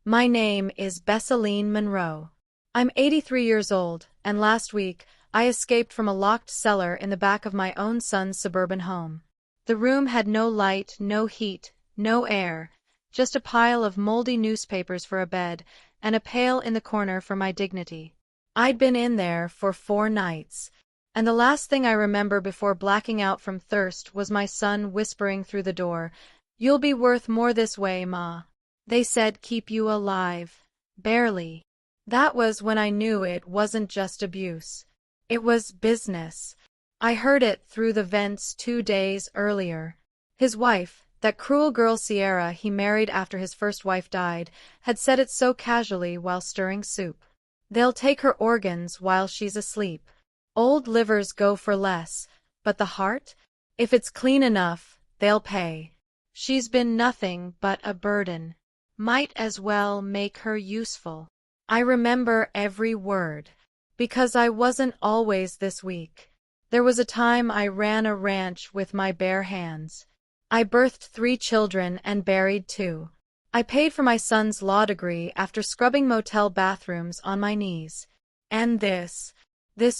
My name is Bessaline Monroe. I'm 83 years old, and last week, I escaped from a locked cellar in the back of my own son's suburban home. The room had no light, no heat, no air, just a pile of moldy newspapers for a bed, and a pail in the corner for my dignity. I'd been in there for 4 nights, and the last thing I remember before blacking out from thirst was my son whispering through the door, "You'll be worth more this way, Ma. They said keep you alive." Barely. That was when I knew it wasn't just abuse. It was business. I heard it through the vents 2 days earlier. His wife, that cruel girl Sierra he married after his first wife died, had said it so casually while stirring soup. "They'll take her organs while she's asleep. Old livers go for less, but the heart? If it's clean enough, they'll pay. She's been nothing but a burden. Might as well make her useful." I remember every word, because I wasn't always this weak. There was a time I ran a ranch with my bare hands. I birthed 3 children and buried 2. I paid for my son's law degree after scrubbing motel bathrooms on my knees. And this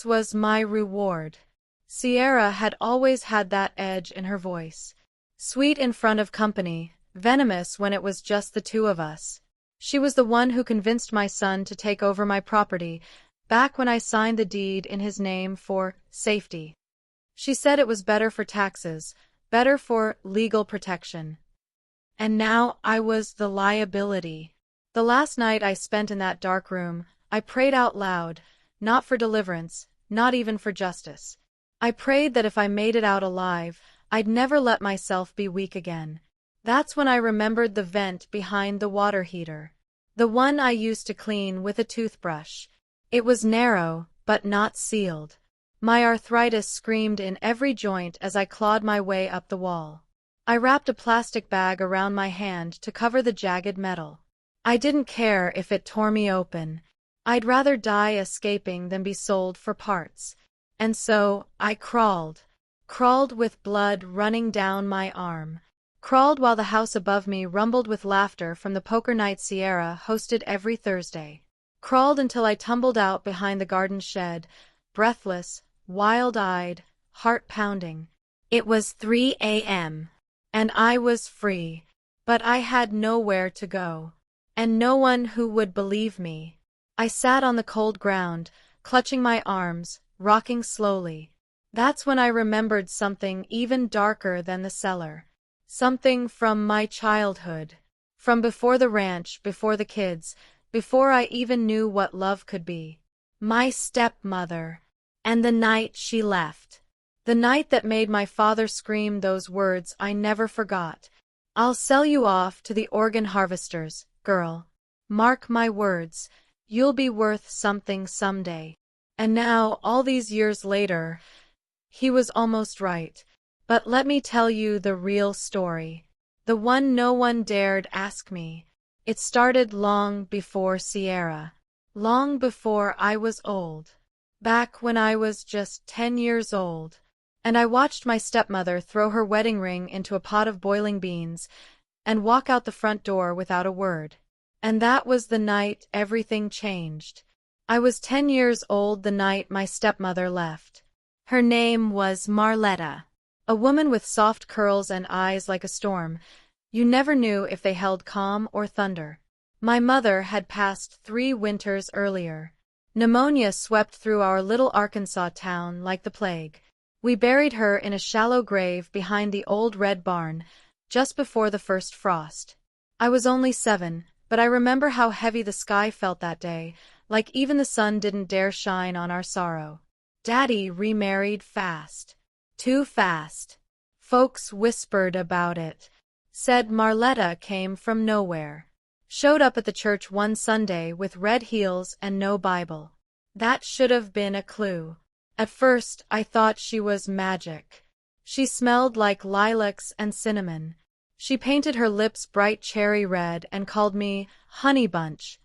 was my reward. Sierra had always had that edge in her voice. Sweet in front of company, venomous when it was just the 2 of us. She was the one who convinced my son to take over my property, back when I signed the deed in his name for safety. She said it was better for taxes, better for legal protection. And now I was the liability. The last night I spent in that dark room, I prayed out loud, not for deliverance, not even for justice. I prayed that if I made it out alive, I'd never let myself be weak again. That's when I remembered the vent behind the water heater. The one I used to clean with a toothbrush. It was narrow, but not sealed. My arthritis screamed in every joint as I clawed my way up the wall. I wrapped a plastic bag around my hand to cover the jagged metal. I didn't care if it tore me open. I'd rather die escaping than be sold for parts. And so, I crawled. Crawled with blood running down my arm. Crawled while the house above me rumbled with laughter from the poker night Sierra hosted every Thursday. Crawled until I tumbled out behind the garden shed, breathless, wild-eyed, heart-pounding. It was 3 a.m. and I was free, but I had nowhere to go, and no one who would believe me. I sat on the cold ground, clutching my arms, rocking slowly. That's when I remembered something even darker than the cellar. Something from my childhood. From before the ranch, before the kids, before I even knew what love could be. My stepmother. And the night she left. The night that made my father scream those words I never forgot. "I'll sell you off to the organ harvesters, girl. Mark my words, you'll be worth something someday." And now, all these years later, he was almost right. But let me tell you the real story. The one no one dared ask me. It started long before Sierra. Long before I was old. Back when I was just 10 years old. And I watched my stepmother throw her wedding ring into a pot of boiling beans and walk out the front door without a word. And that was the night everything changed. I was 10 years old the night my stepmother left. Her name was Marletta. A woman with soft curls and eyes like a storm. You never knew if they held calm or thunder. My mother had passed 3 winters earlier. Pneumonia swept through our little Arkansas town like the plague. We buried her in a shallow grave behind the old red barn, just before the first frost. I was only 7, but I remember how heavy the sky felt that day, like even the sun didn't dare shine on our sorrow. Daddy remarried fast. Too fast. Folks whispered about it. Said Marletta came from nowhere. Showed up at the church one Sunday with red heels and no Bible. That should have been a clue. At first, I thought she was magic. She smelled like lilacs and cinnamon. She painted her lips bright cherry red and called me Honey Bunch.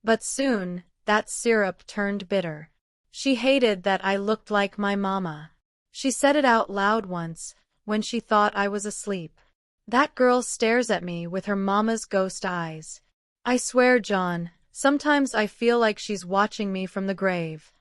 But soon, that syrup turned bitter. She hated that I looked like my mama. She said it out loud once, when she thought I was asleep. "That girl stares at me with her mama's ghost eyes." I swear, John, sometimes I feel like she's watching me from the grave.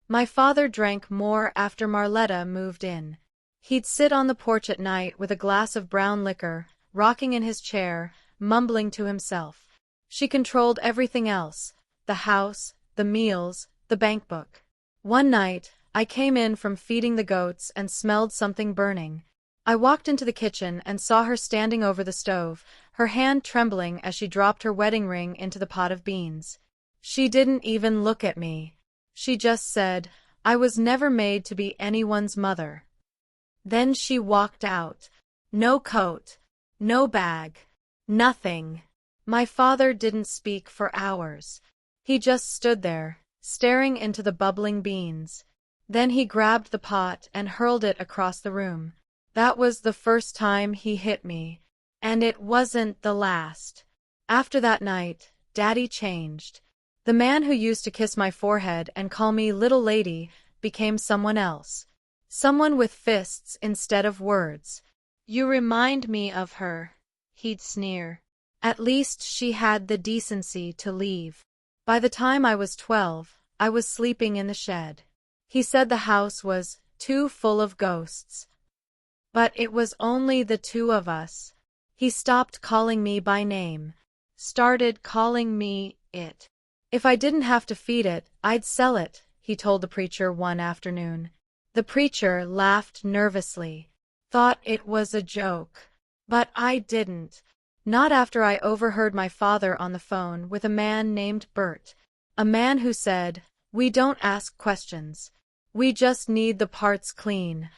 My father drank more after Marletta moved in. He'd sit on the porch at night with a glass of brown liquor, rocking in his chair, mumbling to himself. She controlled everything else: the house, the meals, the bank book. One night, I came in from feeding the goats and smelled something burning. I walked into the kitchen and saw her standing over the stove, her hand trembling as she dropped her wedding ring into the pot of beans. She didn't even look at me. She just said, "I was never made to be anyone's mother." Then she walked out. No coat, no bag, nothing. My father didn't speak for hours. He just stood there, staring into the bubbling beans. Then he grabbed the pot and hurled it across the room. That was the first time he hit me. And it wasn't the last. After that night, Daddy changed. The man who used to kiss my forehead and call me little lady became someone else. Someone with fists instead of words. "You remind me of her," he'd sneer. At least she had the decency to leave. By the time I was 12, I was sleeping in the shed. He said the house was too full of ghosts. But it was only the two of us. He stopped calling me by name. Started calling me it. If I didn't have to feed it, I'd sell it, he told the preacher one afternoon. The preacher laughed nervously. Thought it was a joke. But I didn't. Not after I overheard my father on the phone with a man named Bert. A man who said, "We don't ask questions. We just need the parts clean."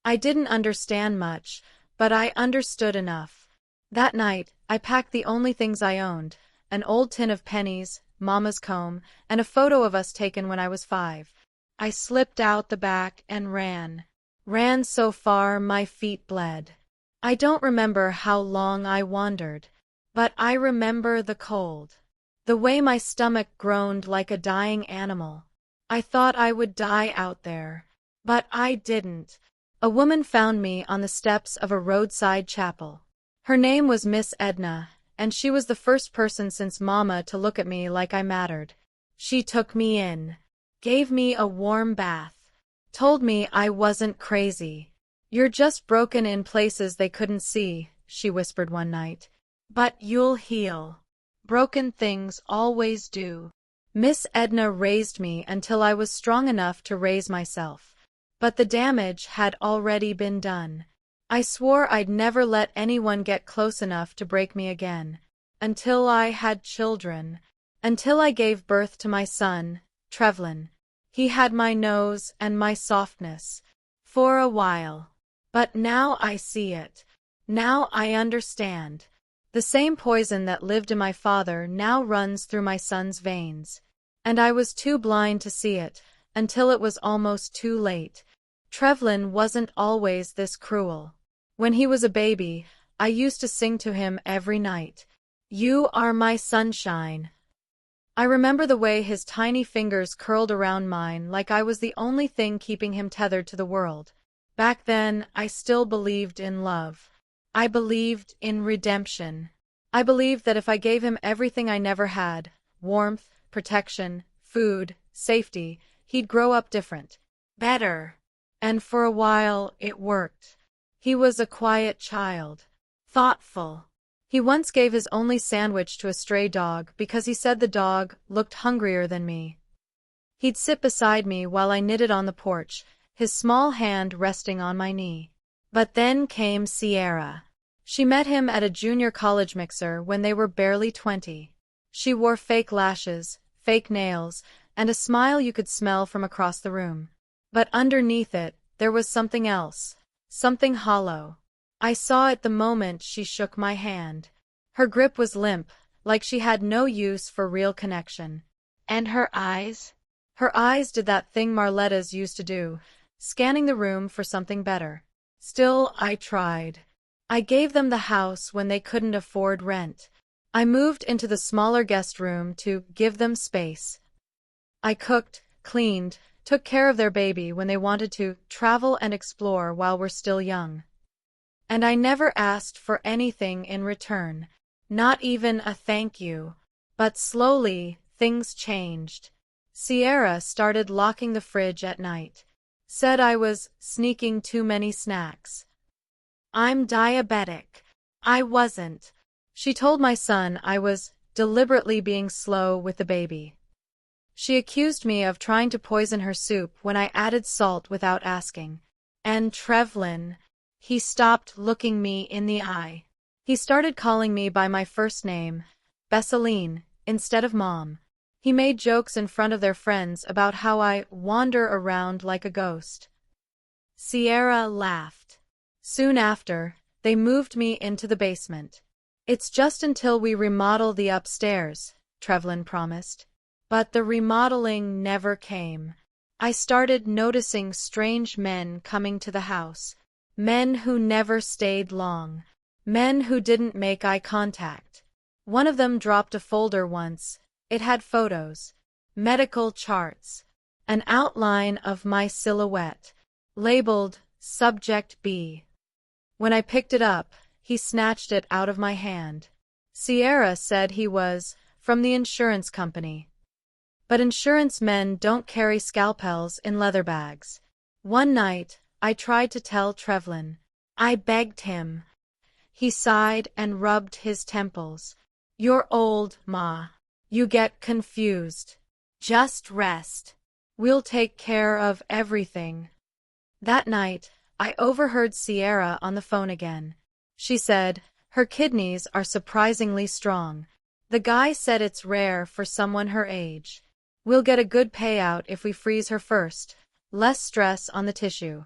I didn't understand much, but I understood enough. That night, I packed the only things I owned: an old tin of pennies, Mama's comb, and a photo of us taken when I was 5. I slipped out the back and ran. Ran so far my feet bled. I don't remember how long I wandered, but I remember the cold. The way my stomach groaned like a dying animal. I thought I would die out there. But I didn't. A woman found me on the steps of a roadside chapel. Her name was Miss Edna, and she was the first person since Mama to look at me like I mattered. She took me in. Gave me a warm bath. Told me I wasn't crazy. "You're just broken in places they couldn't see," she whispered one night. "But you'll heal. Broken things always do." Miss Edna raised me until I was strong enough to raise myself. But the damage had already been done. I swore I'd never let anyone get close enough to break me again. Until I had children. Until I gave birth to my son, Trevlin. He had my nose and my softness. For a while. But now I see it. Now I understand. The same poison that lived in my father now runs through my son's veins. And I was too blind to see it, until it was almost too late. Trevlin wasn't always this cruel. When he was a baby, I used to sing to him every night. "You are my sunshine." I remember the way his tiny fingers curled around mine like I was the only thing keeping him tethered to the world. Back then, I still believed in love. I believed in redemption. I believed that if I gave him everything I never had, warmth, protection, food, safety, he'd grow up different. Better. And for a while, it worked. He was a quiet child. Thoughtful. He once gave his only sandwich to a stray dog because he said the dog looked hungrier than me. He'd sit beside me while I knitted on the porch, his small hand resting on my knee. But then came Sierra. She met him at a junior college mixer when they were barely 20. She wore fake lashes, fake nails, and a smile you could smell from across the room. But underneath it, there was something else. Something hollow. I saw it the moment she shook my hand. Her grip was limp, like she had no use for real connection. And her eyes? Her eyes did that thing Marletta's used to do, scanning the room for something better. Still, I tried. I gave them the house when they couldn't afford rent. I moved into the smaller guest room to give them space. I cooked, cleaned, took care of their baby when they wanted to travel and explore while we're still young. And I never asked for anything in return. Not even a thank you. But slowly, things changed. Sierra started locking the fridge at night. Said I was sneaking too many snacks. I'm diabetic. I wasn't. She told my son I was deliberately being slow with the baby. She accused me of trying to poison her soup when I added salt without asking. And Trevlin, he stopped looking me in the eye. He started calling me by my first name, Bessaline, instead of Mom. He made jokes in front of their friends about how I wander around like a ghost. Sierra laughed. Soon after, they moved me into the basement. It's just until we remodel the upstairs, Trevlin promised. But the remodeling never came. I started noticing strange men coming to the house. Men who never stayed long. Men who didn't make eye contact. One of them dropped a folder once. It had photos, medical charts, an outline of my silhouette, labeled Subject B. When I picked it up, he snatched it out of my hand. Sierra said he was from the insurance company. But insurance men don't carry scalpels in leather bags. One night, I tried to tell Trevlin. I begged him. He sighed and rubbed his temples. You're old, Ma. You get confused. Just rest. We'll take care of everything. That night, I overheard Sierra on the phone again. She said, her kidneys are surprisingly strong. The guy said it's rare for someone her age. We'll get a good payout if we freeze her first. Less stress on the tissue.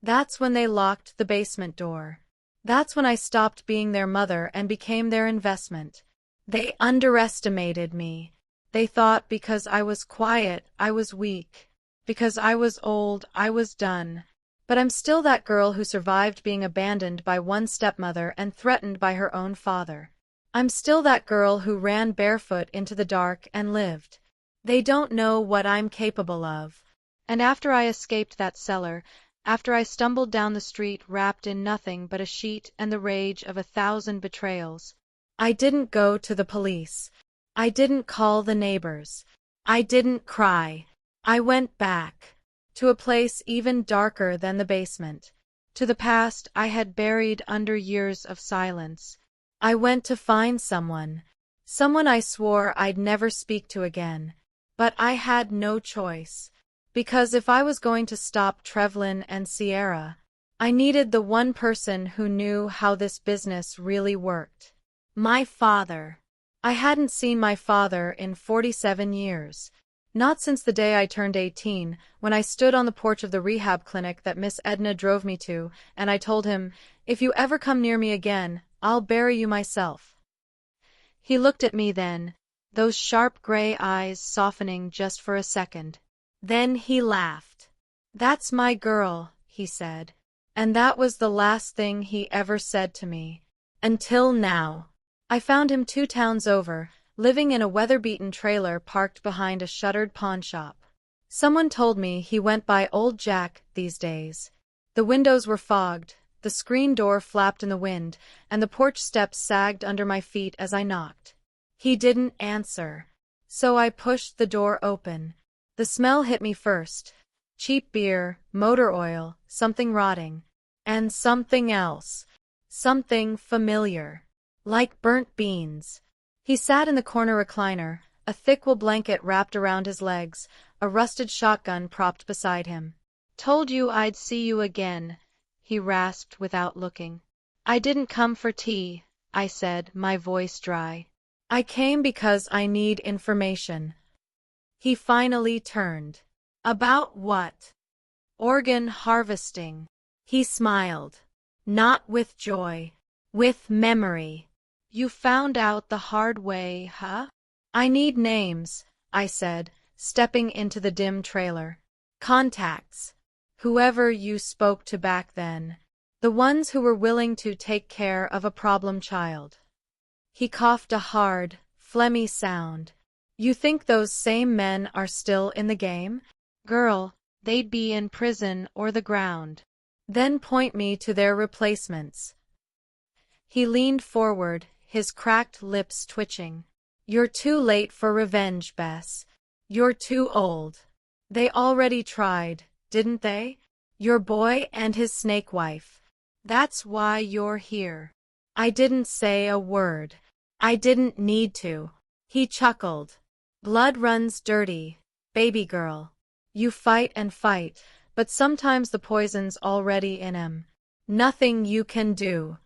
That's when they locked the basement door. That's when I stopped being their mother and became their investment. They underestimated me. They thought because I was quiet, I was weak. Because I was old, I was done. But I'm still that girl who survived being abandoned by one stepmother and threatened by her own father. I'm still that girl who ran barefoot into the dark and lived. They don't know what I'm capable of. And after I escaped that cellar, after I stumbled down the street wrapped in nothing but a sheet and the rage of 1,000 betrayals, I didn't go to the police. I didn't call the neighbors. I didn't cry. I went back. To a place even darker than the basement. To the past I had buried under years of silence. I went to find someone. Someone I swore I'd never speak to again. But I had no choice. Because if I was going to stop Trevlin and Sierra, I needed the one person who knew how this business really worked. My father. I hadn't seen my father in 47 years. Not since the day I turned 18, when I stood on the porch of the rehab clinic that Miss Edna drove me to, and I told him, if you ever come near me again, I'll bury you myself. He looked at me then, those sharp gray eyes softening just for a second. Then he laughed. That's my girl, he said. And that was the last thing he ever said to me. Until now. I found him 2 towns over, living in a weather-beaten trailer parked behind a shuttered pawn shop. Someone told me he went by Old Jack these days. The windows were fogged, the screen door flapped in the wind, and the porch steps sagged under my feet as I knocked. He didn't answer. So I pushed the door open. The smell hit me first. Cheap beer, motor oil, something rotting. And something else. Something familiar. Like burnt beans. He sat in the corner recliner, a thick wool blanket wrapped around his legs, a rusted shotgun propped beside him. Told you I'd see you again, he rasped without looking. I didn't come for tea, I said, my voice dry. I came because I need information. He finally turned. About what? Organ harvesting. He smiled. Not with joy. With memory. You found out the hard way, huh? I need names, I said, stepping into the dim trailer. Contacts. Whoever you spoke to back then. The ones who were willing to take care of a problem child. He coughed a hard, phlegmy sound. You think those same men are still in the game? Girl, they'd be in prison or the ground. Then point me to their replacements. He leaned forward, his cracked lips twitching. "You're too late for revenge, Bess. You're too old. They already tried, didn't they? Your boy and his snake wife. That's why you're here." I didn't say a word. I didn't need to. He chuckled. "Blood runs dirty, baby girl. You fight and fight, but sometimes the poison's already in him. Nothing you can do."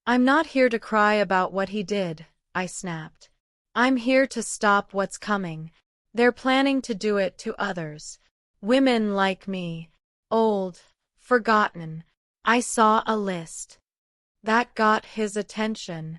"I'm not here to cry about what he did," I snapped. "I'm here to stop what's coming. They're planning to do it to others. Women like me. Old. Forgotten." I saw a list. That got his attention.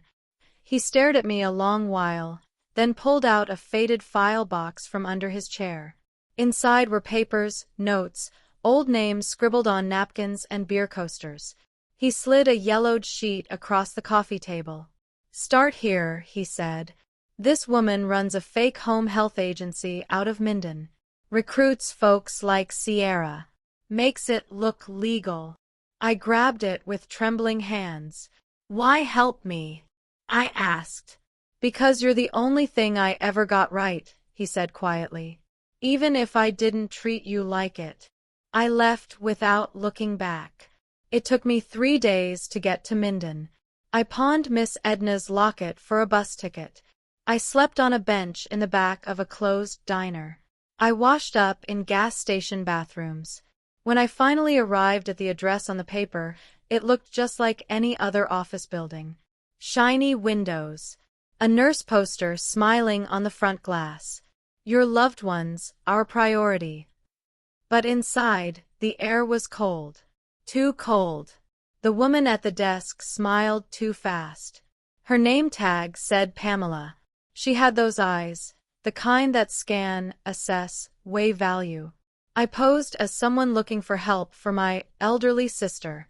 He stared at me a long while, then pulled out a faded file box from under his chair. Inside were papers, notes, old names scribbled on napkins and beer coasters. He slid a yellowed sheet across the coffee table. "Start here," he said. "This woman runs a fake home health agency out of Minden. Recruits folks like Sierra. Makes it look legal." I grabbed it with trembling hands. "Why help me?" I asked. "Because you're the only thing I ever got right," he said quietly. "Even if I didn't treat you like it." I left without looking back. It took me 3 days to get to Minden. I pawned Miss Edna's locket for a bus ticket. I slept on a bench in the back of a closed diner. I washed up in gas station bathrooms. When I finally arrived at the address on the paper, it looked just like any other office building. Shiny windows. A nurse poster smiling on the front glass. "Your loved ones, our priority." But inside, the air was cold. Too cold. The woman at the desk smiled too fast. Her name tag said Pamela. She had those eyes, the kind that scan, assess, weigh value. I posed as someone looking for help for my elderly sister.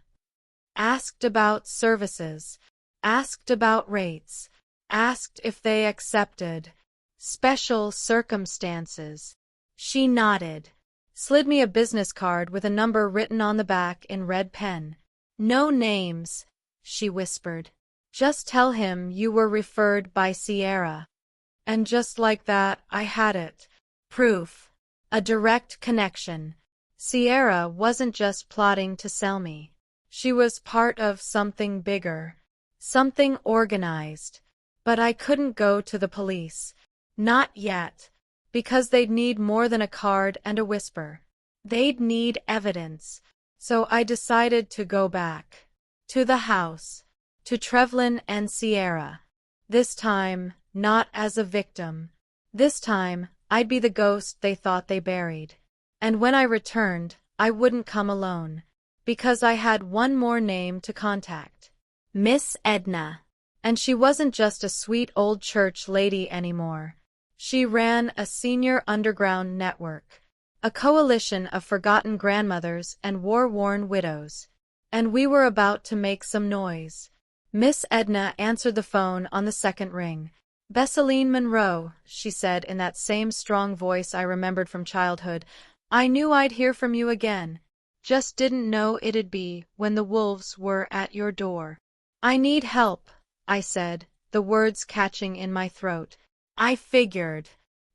Asked about services. Asked about rates. Asked if they accepted special circumstances. She nodded. Slid me a business card with a number written on the back in red pen. "No names," she whispered. "Just tell him you were referred by Sierra." And just like that, I had it. Proof. A direct connection. Sierra wasn't just plotting to sell me. She was part of something bigger. Something organized. But I couldn't go to the police. Not yet. Because they'd need more than a card and a whisper. They'd need evidence. So I decided to go back. To the house. To Trevlin and Sierra. This time, not as a victim. This time, I'd be the ghost they thought they buried. And when I returned, I wouldn't come alone. Because I had one more name to contact. Miss Edna. And she wasn't just a sweet old church lady anymore. She ran a senior underground network. A coalition of forgotten grandmothers and war-worn widows. And we were about to make some noise. Miss Edna answered the phone on the second ring. "Bessaline Monroe," she said in that same strong voice I remembered from childhood. "I knew I'd hear from you again. Just didn't know it'd be when the wolves were at your door." "I need help," I said, the words catching in my throat. "I figured.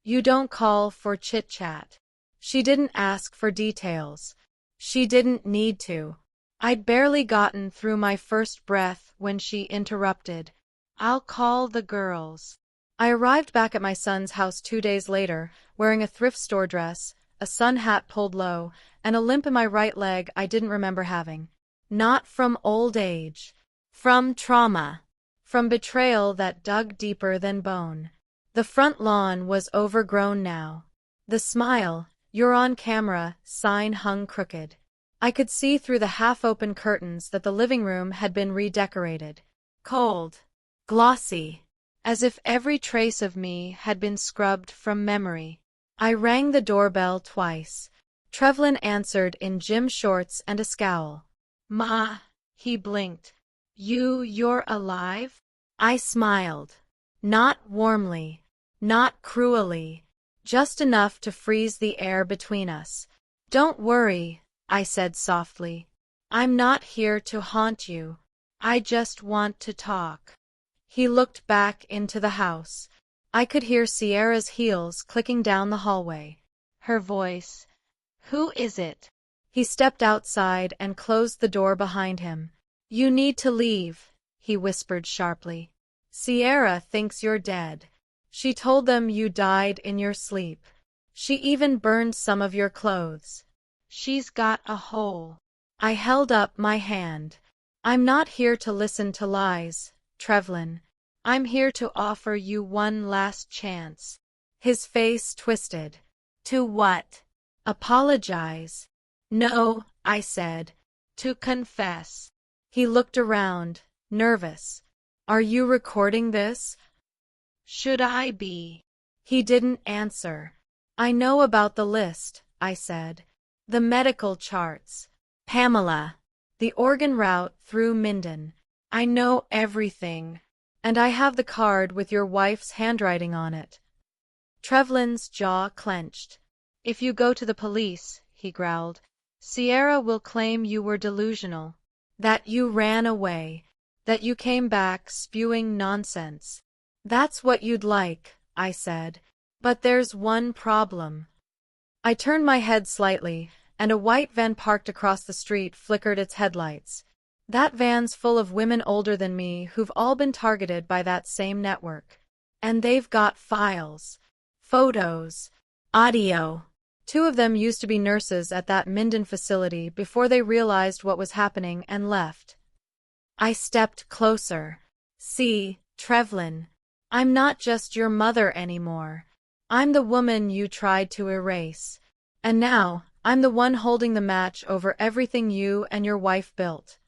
You don't call for chit-chat." She didn't ask for details. She didn't need to. I'd barely gotten through my first breath when she interrupted. "I'll call the girls." I arrived back at my son's house 2 days later, wearing a thrift store dress, a sun hat pulled low, and a limp in my right leg I didn't remember having. Not from old age. From trauma. From betrayal that dug deeper than bone. The front lawn was overgrown now. The smile, "You're on camera," sign hung crooked. I could see through the half-open curtains that the living room had been redecorated. Cold. Glossy. As if every trace of me had been scrubbed from memory. I rang the doorbell twice. Trevlin answered in gym shorts and a scowl. "Ma," he blinked. You're alive?" I smiled. Not warmly. Not cruelly. Just enough to freeze the air between us. "Don't worry," I said softly. "I'm not here to haunt you. I just want to talk." He looked back into the house. I could hear Sierra's heels clicking down the hallway. Her voice. "Who is it?" He stepped outside and closed the door behind him. "You need to leave," he whispered sharply. "Sierra thinks you're dead. She told them you died in your sleep. She even burned some of your clothes. She's got a hole." I held up my hand. "I'm not here to listen to lies, Trevlin. I'm here to offer you one last chance." His face twisted. "To what?" "Apologize." "No," I said. "To confess." He looked around, nervous. "Are you recording this?" "Should I be?" He didn't answer. "I know about the list," I said. "The medical charts. Pamela. The organ route through Minden. I know everything. And I have the card with your wife's handwriting on it." Trevlin's jaw clenched. "If you go to the police," he growled, "Sierra will claim you were delusional. That you ran away. That you came back spewing nonsense." "That's what you'd like," I said. "But there's one problem." I turned my head slightly, and a white van parked across the street flickered its headlights. That van's full of women older than me who've all been targeted by that same network. And they've got files. Photos. Audio. Two of them used to be nurses at that Minden facility before they realized what was happening and left. I stepped closer. "See, Trevlin. I'm not just your mother anymore. I'm the woman you tried to erase. And now, I'm the one holding the match over everything you and your wife built."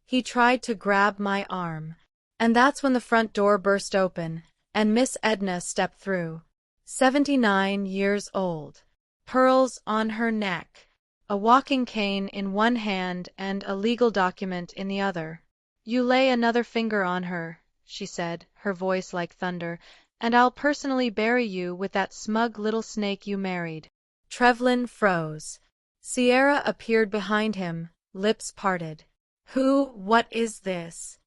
He tried to grab my arm. And that's when the front door burst open, and Miss Edna stepped through. 79 years old. Pearls on her neck. A walking cane in one hand and a legal document in the other. "You lay another finger on her," she said, her voice like thunder, "and I'll personally bury you with that smug little snake you married." Trevlin froze. Sierra appeared behind him, lips parted. What is this?"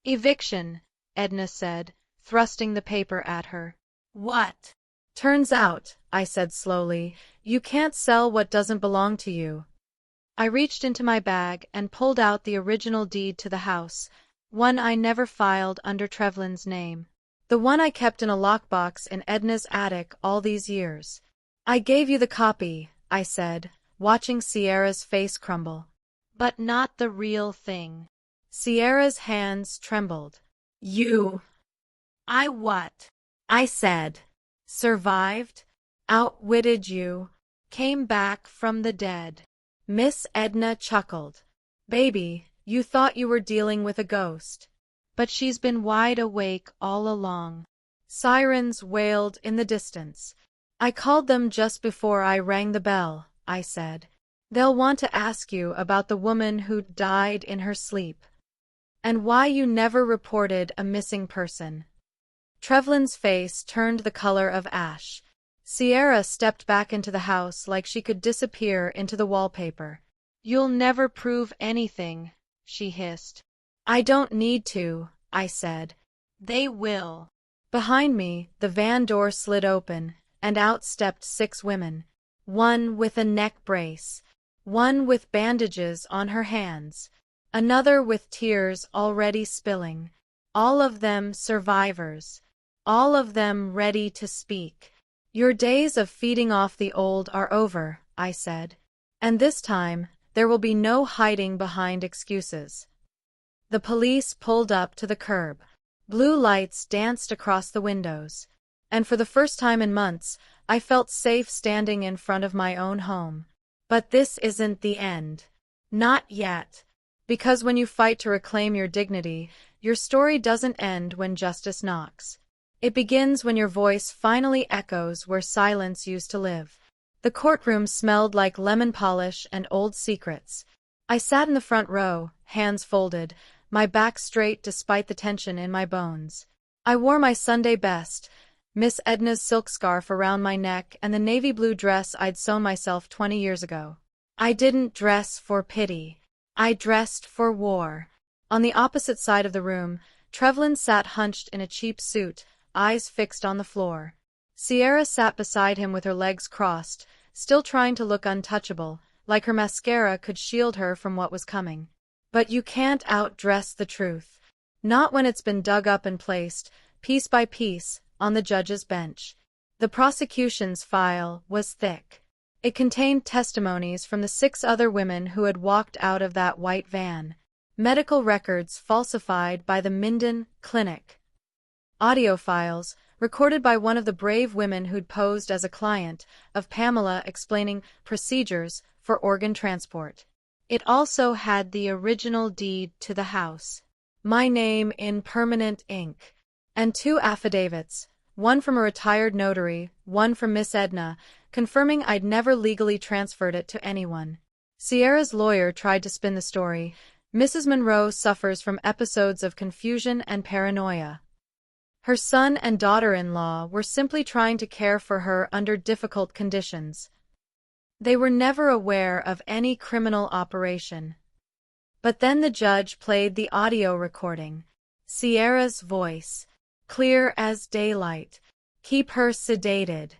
"Eviction," Edna said, thrusting the paper at her. "What?" "Turns out," I said slowly, "you can't sell what doesn't belong to you." I reached into my bag and pulled out the original deed to the house, one I never filed under Trevlin's name. The one I kept in a lockbox in Edna's attic all these years. "I gave you the copy," I said, watching Sierra's face crumble. "But not the real thing." Sierra's hands trembled. "You—" "I what?" I said. "Survived, outwitted you, came back from the dead." Miss Edna chuckled. "Baby, you thought you were dealing with a ghost. But she's been wide awake all along." Sirens wailed in the distance. "I called them just before I rang the bell," I said. "They'll want to ask you about the woman who died in her sleep. And why you never reported a missing person." Trevlin's face turned the color of ash. Sierra stepped back into the house like she could disappear into the wallpaper. "You'll never prove anything," she hissed. "I don't need to," I said. "They will." Behind me, the van door slid open, and out stepped 6 women. One with a neck brace. One with bandages on her hands. Another with tears already spilling. All of them survivors. All of them ready to speak. "Your days of feeding off the old are over," I said. "And this time, there will be no hiding behind excuses." The police pulled up to the curb. Blue lights danced across the windows. And for the first time in months, I felt safe standing in front of my own home. But this isn't the end. Not yet. Because when you fight to reclaim your dignity, your story doesn't end when justice knocks. It begins when your voice finally echoes where silence used to live. The courtroom smelled like lemon polish and old secrets. I sat in the front row, hands folded, my back straight despite the tension in my bones. I wore my Sunday best, Miss Edna's silk scarf around my neck and the navy blue dress I'd sewn myself 20 years ago. I didn't dress for pity. I dressed for war. On the opposite side of the room, Trevlin sat hunched in a cheap suit, eyes fixed on the floor. Sierra sat beside him with her legs crossed, still trying to look untouchable, like her mascara could shield her from what was coming. But you can't outdress the truth. Not when it's been dug up and placed, piece by piece, on the judge's bench. The prosecution's file was thick. It contained testimonies from the 6 other women who had walked out of that white van. Medical records falsified by the Minden Clinic. Audio files, recorded by one of the brave women who'd posed as a client, of Pamela explaining procedures for organ transport. It also had the original deed to the house. My name in permanent ink. And 2 affidavits, one from a retired notary, one from Miss Edna, confirming I'd never legally transferred it to anyone. Sierra's lawyer tried to spin the story. Mrs. Monroe suffers from episodes of confusion and paranoia. Her son and daughter-in-law were simply trying to care for her under difficult conditions. They were never aware of any criminal operation. But then the judge played the audio recording. Sierra's voice, clear as daylight. Keep her sedated.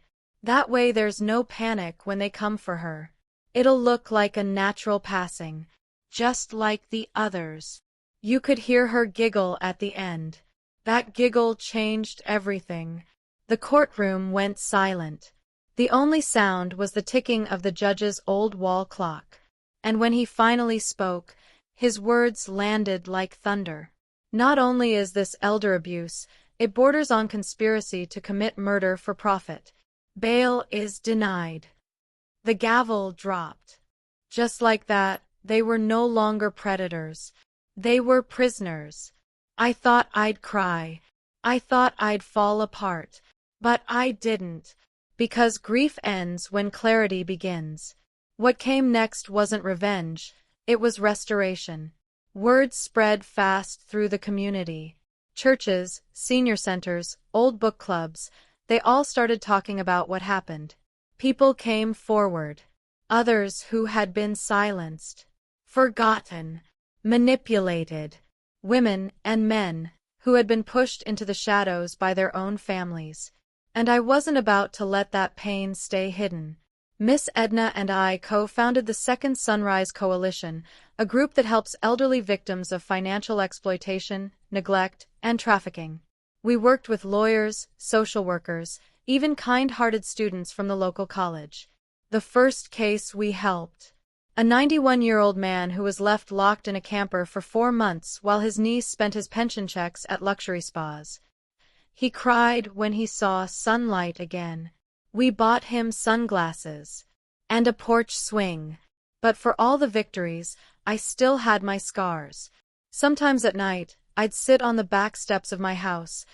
That way there's no panic when they come for her. It'll look like a natural passing, just like the others. You could hear her giggle at the end. That giggle changed everything. The courtroom went silent. The only sound was the ticking of the judge's old wall clock. And when he finally spoke, his words landed like thunder. Not only is this elder abuse, it borders on conspiracy to commit murder for profit. Bail is denied. The gavel dropped. Just like that, they were no longer predators. They were prisoners. I thought I'd cry. I thought I'd fall apart. But I didn't. Because grief ends when clarity begins. What came next wasn't revenge, it was restoration. Word spread fast through the community. Churches, senior centers, old book clubs, they all started talking about what happened. People came forward. Others who had been silenced, forgotten, manipulated. Women and men who had been pushed into the shadows by their own families. And I wasn't about to let that pain stay hidden. Miss Edna and I co-founded the Second Sunrise Coalition, a group that helps elderly victims of financial exploitation, neglect, and trafficking. We worked with lawyers, social workers, even kind-hearted students from the local college. The first case we helped. A 91-year-old man who was left locked in a camper for 4 months while his niece spent his pension checks at luxury spas. He cried when he saw sunlight again. We bought him sunglasses and a porch swing. But for all the victories, I still had my scars. Sometimes at night, I'd sit on the back steps of my house,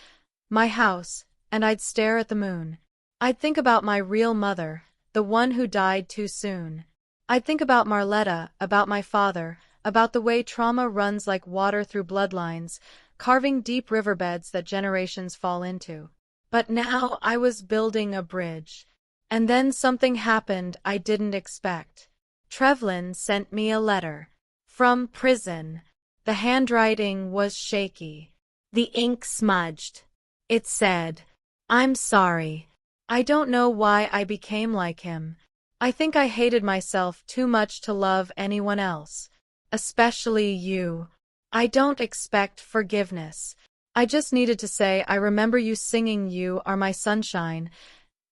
and I'd stare at the moon. I'd think about my real mother, the one who died too soon. I'd think about Marletta, about my father, about the way trauma runs like water through bloodlines, carving deep riverbeds that generations fall into. But now I was building a bridge. And then something happened I didn't expect. Trevlin sent me a letter. From prison. The handwriting was shaky. The ink smudged. It said, "I'm sorry. I don't know why I became like him. I think I hated myself too much to love anyone else. Especially you. I don't expect forgiveness. I just needed to say I remember you singing 'You Are My Sunshine,'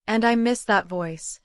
and I miss that voice."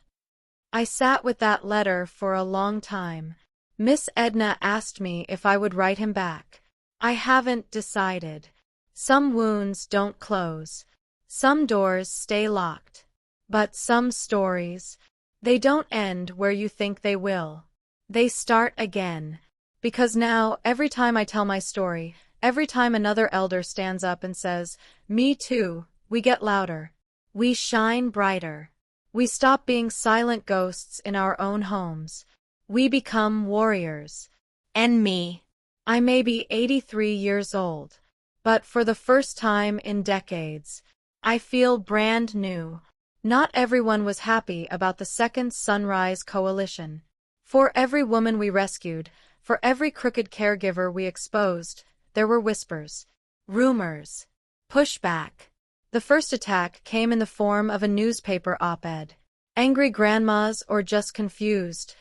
I sat with that letter for a long time. Miss Edna asked me if I would write him back. I haven't decided. Some wounds don't close. Some doors stay locked. But some stories, they don't end where you think they will. They start again. Because now, every time I tell my story, every time another elder stands up and says, "Me too," we get louder. We shine brighter. We stop being silent ghosts in our own homes. We become warriors. And me. I may be 83 years old. But for the first time in decades, I feel brand new. Not everyone was happy about the Second Sunrise Coalition. For every woman we rescued, for every crooked caregiver we exposed, there were whispers. Rumors. Pushback. The first attack came in the form of a newspaper op-ed. Angry grandmas or just confused,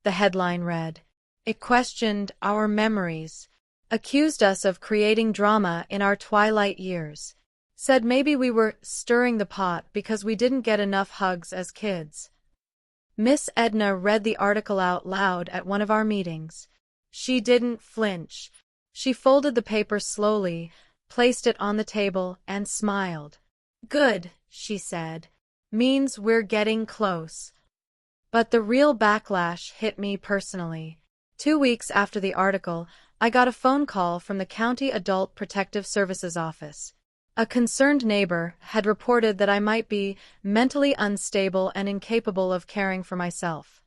the headline read. It questioned our memories, accused us of creating drama in our twilight years, said maybe we were stirring the pot because we didn't get enough hugs as kids. Miss Edna read the article out loud at one of our meetings. She didn't flinch. She folded the paper slowly, placed it on the table, and smiled. Good, she said. Means we're getting close. But the real backlash hit me personally. 2 weeks after the article, I got a phone call from the County Adult Protective Services office. A concerned neighbor had reported that I might be mentally unstable and incapable of caring for myself.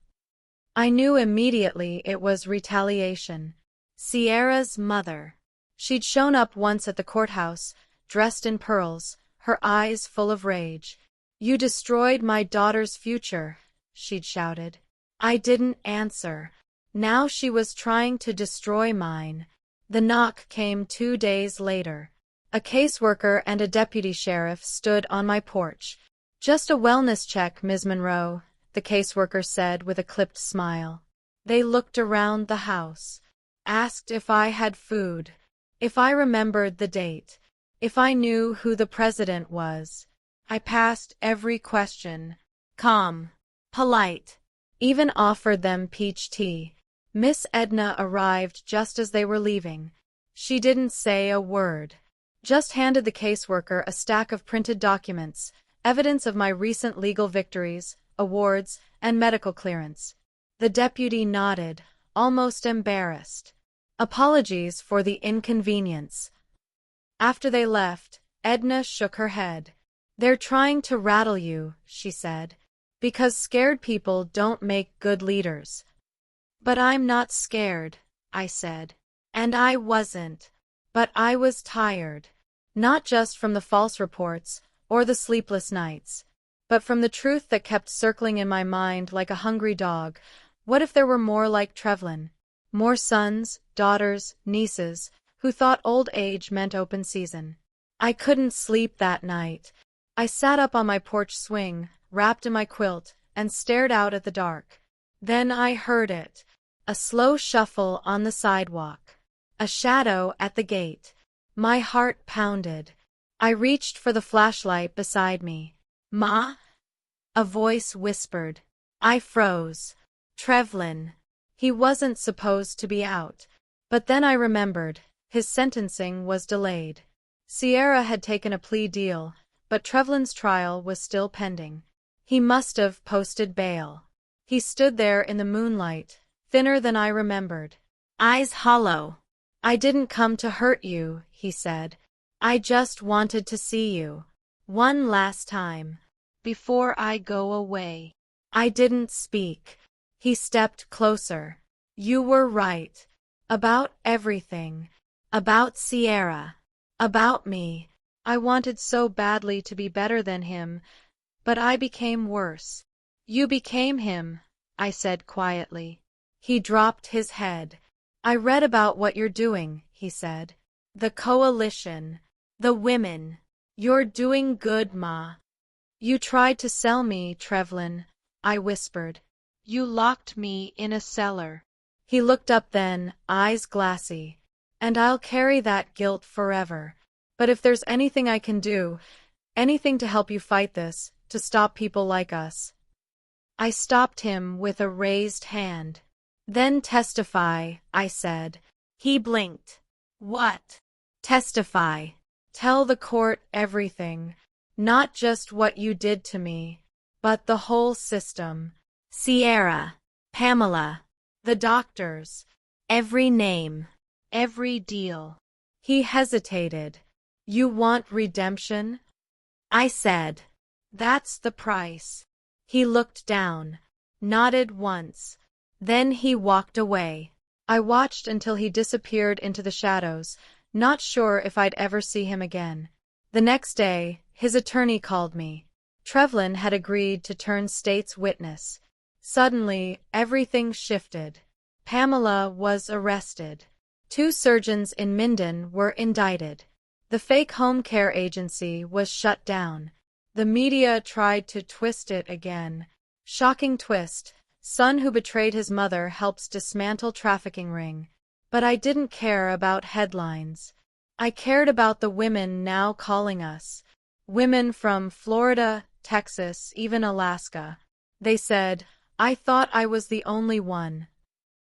I knew immediately it was retaliation. Sierra's mother. She'd shown up once at the courthouse, dressed in pearls, her eyes full of rage. You destroyed my daughter's future, she'd shouted. I didn't answer. Now she was trying to destroy mine. The knock came 2 days later. A caseworker and a deputy sheriff stood on my porch. Just a wellness check, Ms. Monroe, the caseworker said with a clipped smile. They looked around the house, asked if I had food, if I remembered the date, if I knew who the president was. I passed every question. Calm, polite, even offered them peach tea. Miss Edna arrived just as they were leaving. She didn't say a word. Just handed the caseworker a stack of printed documents, evidence of my recent legal victories, awards, and medical clearance. The deputy nodded, almost embarrassed. Apologies for the inconvenience. After they left, Edna shook her head. They're trying to rattle you, she said, because scared people don't make good leaders. But I'm not scared, I said. And I wasn't. But I was tired. Not just from the false reports, or the sleepless nights, but from the truth that kept circling in my mind like a hungry dog. What if there were more like Trevlin? More sons, daughters, nieces, who thought old age meant open season. I couldn't sleep that night. I sat up on my porch swing, wrapped in my quilt, and stared out at the dark. Then I heard it. A slow shuffle on the sidewalk. A shadow at the gate. My heart pounded. I reached for the flashlight beside me. Ma? A voice whispered. I froze. Trevlin. He wasn't supposed to be out. But then I remembered. His sentencing was delayed. Sierra had taken a plea deal, but Trevlin's trial was still pending. He must have posted bail. He stood there in the moonlight, thinner than I remembered. Eyes hollow. I didn't come to hurt you, he said. I just wanted to see you. One last time. Before I go away. I didn't speak. He stepped closer. You were right. About everything. About Sierra. About me. I wanted so badly to be better than him, but I became worse. You became him, I said quietly. He dropped his head. I read about what you're doing, he said. The coalition. The women. You're doing good, Ma. You tried to sell me, Trevlin, I whispered. You locked me in a cellar. He looked up then, eyes glassy. And I'll carry that guilt forever. But if there's anything I can do, anything to help you fight this, to stop people like us. I stopped him with a raised hand. Then testify, I said. He blinked. What? Testify. Tell the court everything. Not just what you did to me, but the whole system. Sierra, Pamela, the doctors, every name, every deal. He hesitated. You want redemption? I said. That's the price. He looked down, nodded once. Then he walked away. I watched until he disappeared into the shadows, not sure if I'd ever see him again. The next day, his attorney called me. Trevlin had agreed to turn state's witness. Suddenly, everything shifted. Pamela was arrested. 2 surgeons in Minden were indicted. The fake home care agency was shut down. The media tried to twist it again. Shocking twist. Son who betrayed his mother helps dismantle trafficking ring. But I didn't care about headlines. I cared about the women now calling us. Women from Florida, Texas, even Alaska. They said, I thought I was the only one.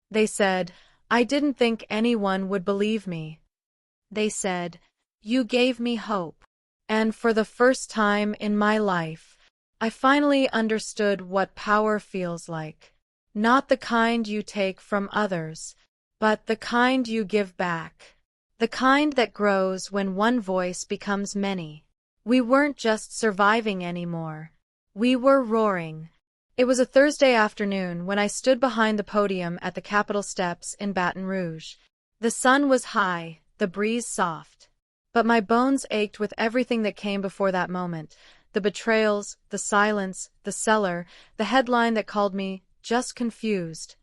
They said, I didn't think anyone would believe me. They said, you gave me hope. And for the first time in my life, I finally understood what power feels like. Not the kind you take from others, but the kind you give back. The kind that grows when one voice becomes many. We weren't just surviving anymore. We were roaring. It was a Thursday afternoon when I stood behind the podium at the Capitol steps in Baton Rouge. The sun was high, the breeze soft. But my bones ached with everything that came before that moment. The betrayals, the silence, the cellar, the headline that called me just confused.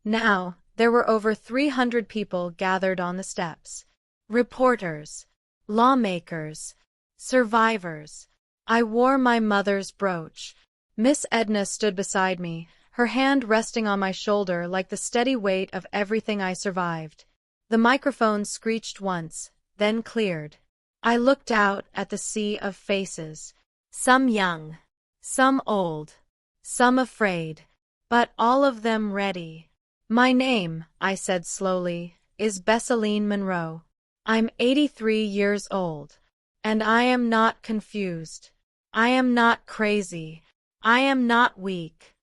Now, there were over 300 people gathered on the steps. Reporters, lawmakers, survivors. I wore my mother's brooch. Miss Edna stood beside me, her hand resting on my shoulder like the steady weight of everything I survived. The microphone screeched once, then cleared. I looked out at the sea of faces. Some young, some old, some afraid, but all of them ready. My name, I said slowly, is Bessaline Monroe. I'm 83 years old. And I am not confused. I am not crazy. I am not weak.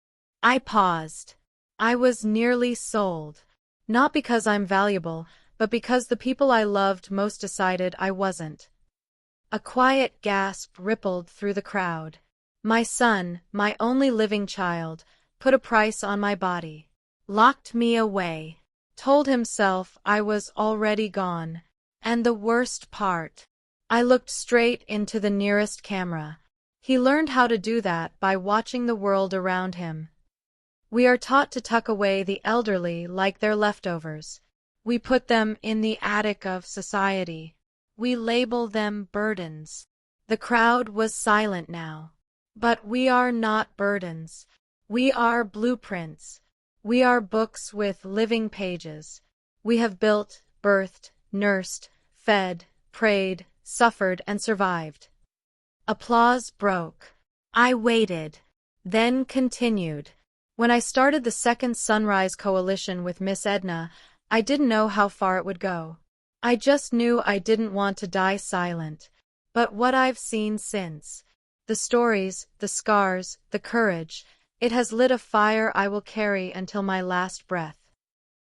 I paused. I was nearly sold. Not because I'm valuable, but because the people I loved most decided I wasn't. A quiet gasp rippled through the crowd. My son, my only living child, put a price on my body. Locked me away. Told himself I was already gone. And the worst part, I looked straight into the nearest camera. He learned how to do that by watching the world around him. We are taught to tuck away the elderly like they're leftovers. We put them in the attic of society. We label them burdens. The crowd was silent now. But we are not burdens. We are blueprints. We are books with living pages. We have built, birthed, nursed, fed, prayed, suffered, and survived. Applause broke. I waited, then continued. When I started the Second Sunrise Coalition with Miss Edna, I didn't know how far it would go. I just knew I didn't want to die silent. But what I've seen since, the stories, the scars, the courage, it has lit a fire I will carry until my last breath.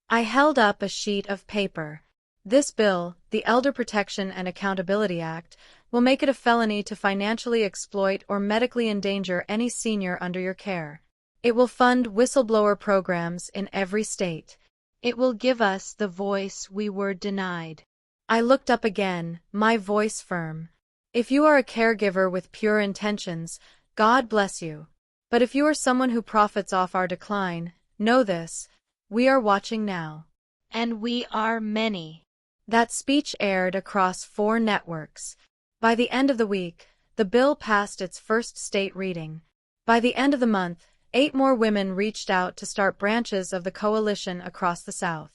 I held up a sheet of paper. This bill, the Elder Protection and Accountability Act, will make it a felony to financially exploit or medically endanger any senior under your care. It will fund whistleblower programs in every state. It will give us the voice we were denied. I looked up again, my voice firm. If you are a caregiver with pure intentions, God bless you. But if you are someone who profits off our decline, know this, we are watching now. And we are many. That speech aired across 4 networks. By the end of the week, the bill passed its first state reading. By the end of the month, 8 more women reached out to start branches of the coalition across the South.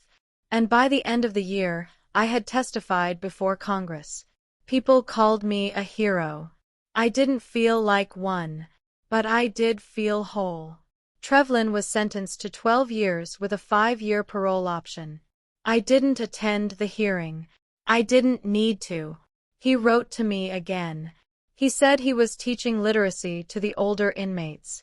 And by the end of the year, I had testified before Congress. People called me a hero. I didn't feel like one, but I did feel whole. Trevlin was sentenced to 12 years with a 5-year parole option. I didn't attend the hearing. I didn't need to. He wrote to me again. He said he was teaching literacy to the older inmates.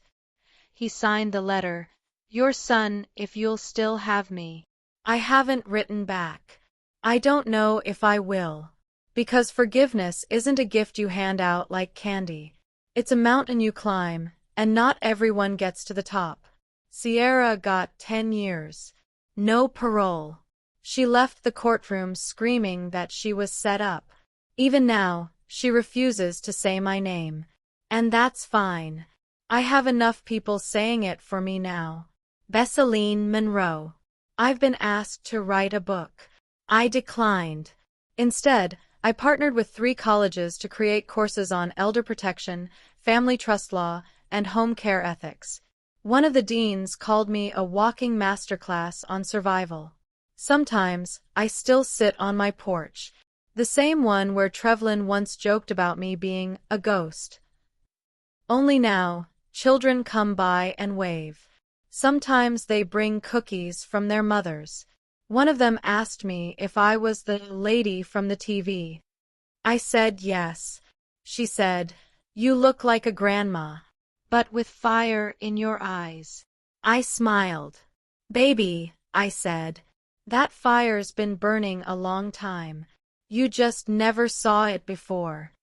He signed the letter, "Your son, if you'll still have me." I haven't written back. I don't know if I will. Because forgiveness isn't a gift you hand out like candy. It's a mountain you climb, and not everyone gets to the top. Sierra got 10 years. No parole. She left the courtroom screaming that she was set up. Even now, she refuses to say my name. And that's fine. I have enough people saying it for me now. Bessaline Monroe. I've been asked to write a book. I declined. Instead, I partnered with 3 colleges to create courses on elder protection, family trust law, and home care ethics. One of the deans called me a walking masterclass on survival. Sometimes, I still sit on my porch, the same one where Trevlin once joked about me being a ghost. Only now, children come by and wave. Sometimes they bring cookies from their mothers. One of them asked me if I was the lady from the TV. I said yes. She said, "You look like a grandma, but with fire in your eyes." I smiled. "Baby," I said, "that fire's been burning a long time. You just never saw it before."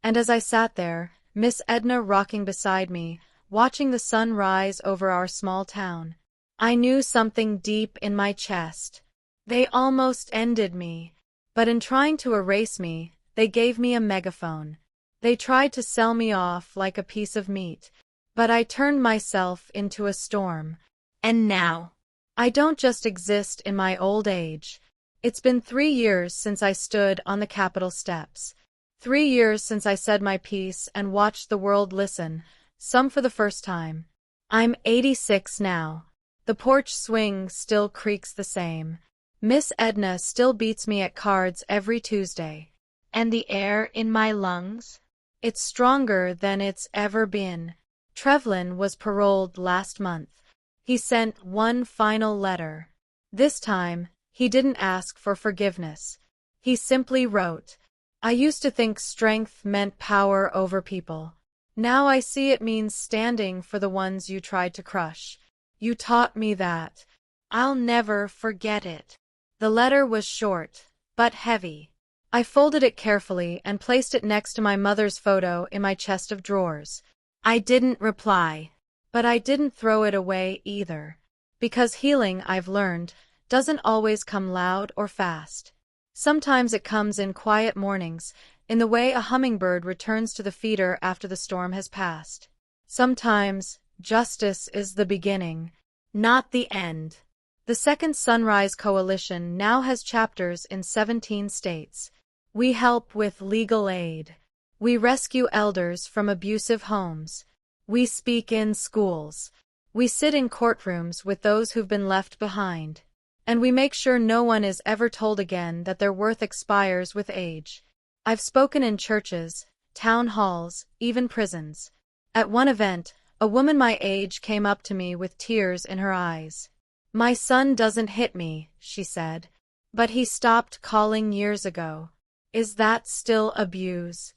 And as I sat there, Miss Edna rocking beside me, watching the sun rise over our small town, I knew something deep in my chest. They almost ended me, but in trying to erase me, they gave me a megaphone. They tried to sell me off like a piece of meat, but I turned myself into a storm. And now, I don't just exist in my old age. It's been 3 years since I stood on the Capitol steps. 3 years since I said my piece and watched the world listen, some for the first time. I'm 86 now. The porch swing still creaks the same. Miss Edna still beats me at cards every Tuesday. And the air in my lungs? It's stronger than it's ever been. Trevlin was paroled last month. He sent one final letter. This time, he didn't ask for forgiveness. He simply wrote, "I used to think strength meant power over people. Now I see it means standing for the ones you tried to crush. You taught me that. I'll never forget it." The letter was short, but heavy. I folded it carefully and placed it next to my mother's photo in my chest of drawers. I didn't reply, but I didn't throw it away either. Because healing, I've learned, doesn't always come loud or fast. Sometimes it comes in quiet mornings, in the way a hummingbird returns to the feeder after the storm has passed. Sometimes, justice is the beginning, not the end. The Second Sunrise Coalition now has chapters in 17 states. We help with legal aid. We rescue elders from abusive homes. We speak in schools. We sit in courtrooms with those who've been left behind. And we make sure no one is ever told again that their worth expires with age. I've spoken in churches, town halls, even prisons. At one event, a woman my age came up to me with tears in her eyes. "My son doesn't hit me," she said, "but he stopped calling years ago. Is that still abuse?"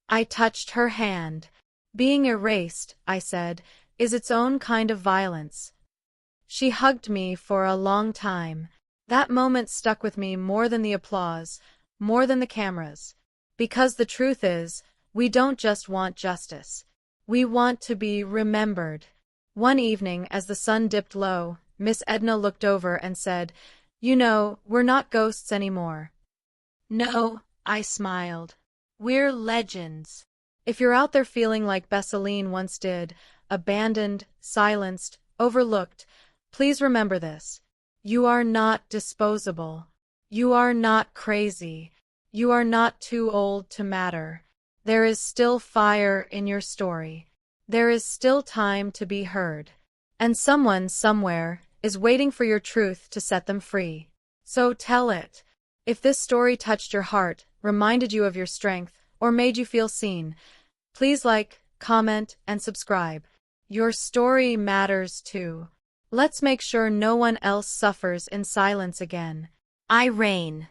I touched her hand. "Being erased," I said, "is its own kind of violence." She hugged me for a long time. That moment stuck with me more than the applause, more than the cameras. Because the truth is, we don't just want justice. We want to be remembered. One evening, as the sun dipped low, Miss Edna looked over and said, "You know, we're not ghosts anymore." "No," I smiled. "We're legends." If you're out there feeling like Bessaline once did, abandoned, silenced, overlooked, please remember this. You are not disposable. You are not crazy. You are not too old to matter. There is still fire in your story. There is still time to be heard. And someone, somewhere, is waiting for your truth to set them free. So tell it. If this story touched your heart, reminded you of your strength, or made you feel seen, please like, comment, and subscribe. Your story matters too. Let's make sure no one else suffers in silence again. I reign.